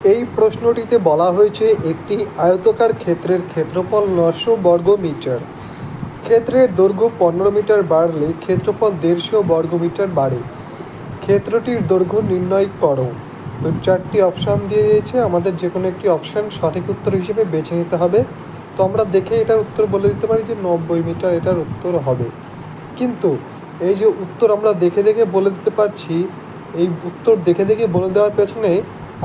এই প্রশ্নটিতে বলা হয়েছে একটি আয়তাকার ক্ষেত্রের ক্ষেত্রফল 900 বর্গমিটার। ক্ষেত্রের দৈর্ঘ্য 15 মিটার বাড়লে ক্ষেত্রফল 150 বর্গমিটার বাড়ে। ক্ষেত্রটির দৈর্ঘ্য নির্ণয় করো। তো 4টি অপশান দিয়ে দিয়েছে, আমাদের যে কোনো একটি অপশান সঠিক উত্তর হিসেবে বেছে নিতে হবে। তো আমরা দেখে এটার উত্তর বলে দিতে পারি যে 90 মিটার এটার উত্তর হবে। কিন্তু এই যে উত্তর আমরা দেখে দেখে বলে দিতে পারছি, এই উত্তর দেখে দেখে বলে দেওয়ার পেছনে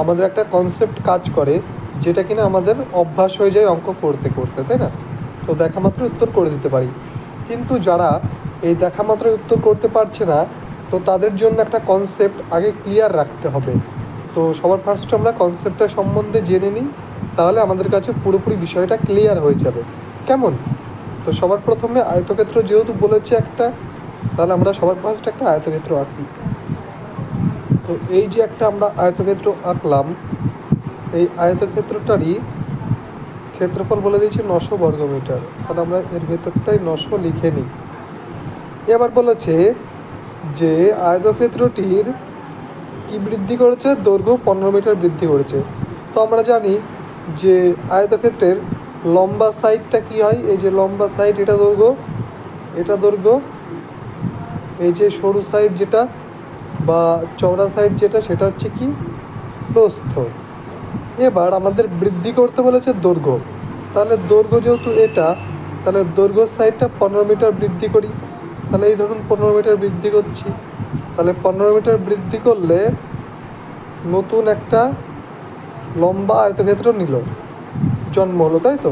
আমাদের একটা কনসেপ্ট কাজ করে, যেটা কিনা আমাদের অভ্যাস হয়ে যায় অঙ্ক করতে করতে, তাই না? তো দেখা মাত্র উত্তর করে দিতে পারি। কিন্তু যারা এই দেখা মাত্র উত্তর করতে পারছে না, তো তাদের জন্য একটা কনসেপ্ট আগে ক্লিয়ার রাখতে হবে। তো সবার ফার্স্ট আমরা কনসেপ্টটা সম্বন্ধে জেনে নিই, তাহলে আমাদের কাছে পুরোপুরি বিষয়টা ক্লিয়ার হয়ে যাবে। কেমন? তো সবার প্রথমে আয়তক্ষেত্র যেহেতু বলেছে একটা, তাহলে আমরা সবার ফার্স্ট একটা আয়তক্ষেত্র আঁকি। তো এই যে একটা আমরা আয়তক্ষেত্র আঁকলাম, এই আয়তক্ষেত্রটারই ক্ষেত্রফল বলে দিয়েছি 900 বর্গমিটার। তাহলে আমরা এর ভেতরটাই 900 লিখে নিই। এবার বলেছে যে আয়তক্ষেত্রটির কি বৃদ্ধি করেছে, দৈর্ঘ্য 15 মিটার বৃদ্ধি করেছে। তো আমরা জানি যে আয়তক্ষেত্রের লম্বা সাইডটা কি হয়, এই যে লম্বা সাইড এটা দৈর্ঘ্য, এটা দৈর্ঘ্য, এই যে সরু সাইড যেটা বা চওড়া সাইড যেটা, সেটা হচ্ছে কি প্রস্থ। এবার আমাদের বৃদ্ধি করতে বলেছে দৈর্ঘ্য। তাহলে দৈর্ঘ্য যেহেতু এটা, তাহলে দৈর্ঘ্য সাইডটা 15 মিটার বৃদ্ধি করি। তাহলে এই ধরুন 15 মিটার বৃদ্ধি করছি। তাহলে 15 মিটার বৃদ্ধি করলে নতুন একটা লম্বা আয়তক্ষেত্র জন্ম হলো, তাই তো?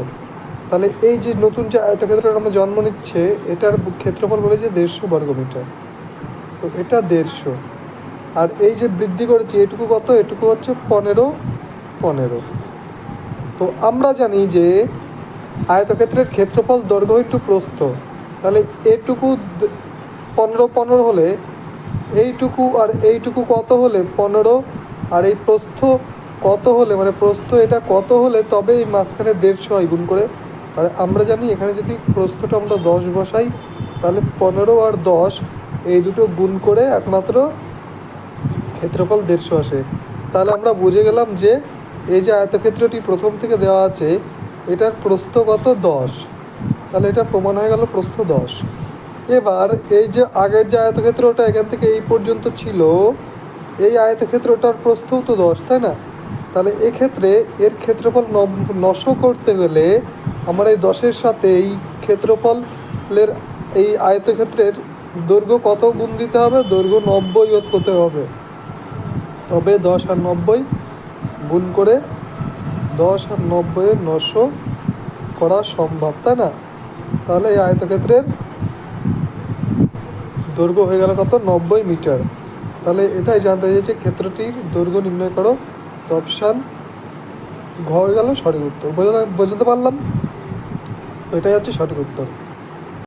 তাহলে এই যে নতুন যে আয়তক্ষেত্রটা আমরা জন্ম নিচ্ছে, এটার ক্ষেত্রফল বলেছে 150 বর্গমিটার। তো এটা 150, আর এই যে বৃদ্ধি করেছি এটুকু কত, এটুকু হচ্ছে 15। তো আমরা জানি যে আয়তক্ষেত্রের ক্ষেত্রফল দৈর্ঘ্য ইন্টু প্রস্থ। তাহলে এটুকু 15 হলে এইটুকু আর এইটুকু কত হলে 15, আর এই প্রস্থ কত হলে, মানে প্রস্থ এটা কত হলে তবে এই মাঝখানে 150 হয় গুণ করে। আর আমরা জানি এখানে যদি প্রস্থটা আমরা 10 বসাই, তাহলে 15 আর 10 এই দুটো গুণ করে একমাত্র ক্ষেত্রফল 150 আসে। তাহলে আমরা বুঝে গেলাম যে এই যে আয়তক্ষেত্রটি প্রথম থেকে দেওয়া আছে, এটার প্রস্থ কত, 10। তাহলে এটা প্রমাণ হয়ে গেল প্রস্থ 10। এবার এই যে আগের যে আয়তক্ষেত্রটা এখান থেকে এই পর্যন্ত ছিল, এই আয়তক্ষেত্রটার প্রস্থও তো 10, তাই না? তাহলে এক্ষেত্রে এর ক্ষেত্রফল 900 করতে গেলে আমার এই 10-এর সাথে এই ক্ষেত্রফলের এই আয়তক্ষেত্রের দৈর্ঘ্য কত গুণ দিতে হবে, দৈর্ঘ্য 90 যোগ করতে হবে। তবে 10 আর 90 গুণ করে 10 আর 90 900 করা সম্ভব, তাই না? তাহলে এই আয়তক্ষেত্রের দৈর্ঘ্য হয়ে গেল কত, 90 মিটার। তাহলে এটাই জানতে চাইছে ক্ষেত্রটির দৈর্ঘ্য নির্ণয় করো। তো অপশান ঘ হয়ে গেল সঠিক উত্তর। বোঝাতে পারলাম? এটাই হচ্ছে সঠিক উত্তর।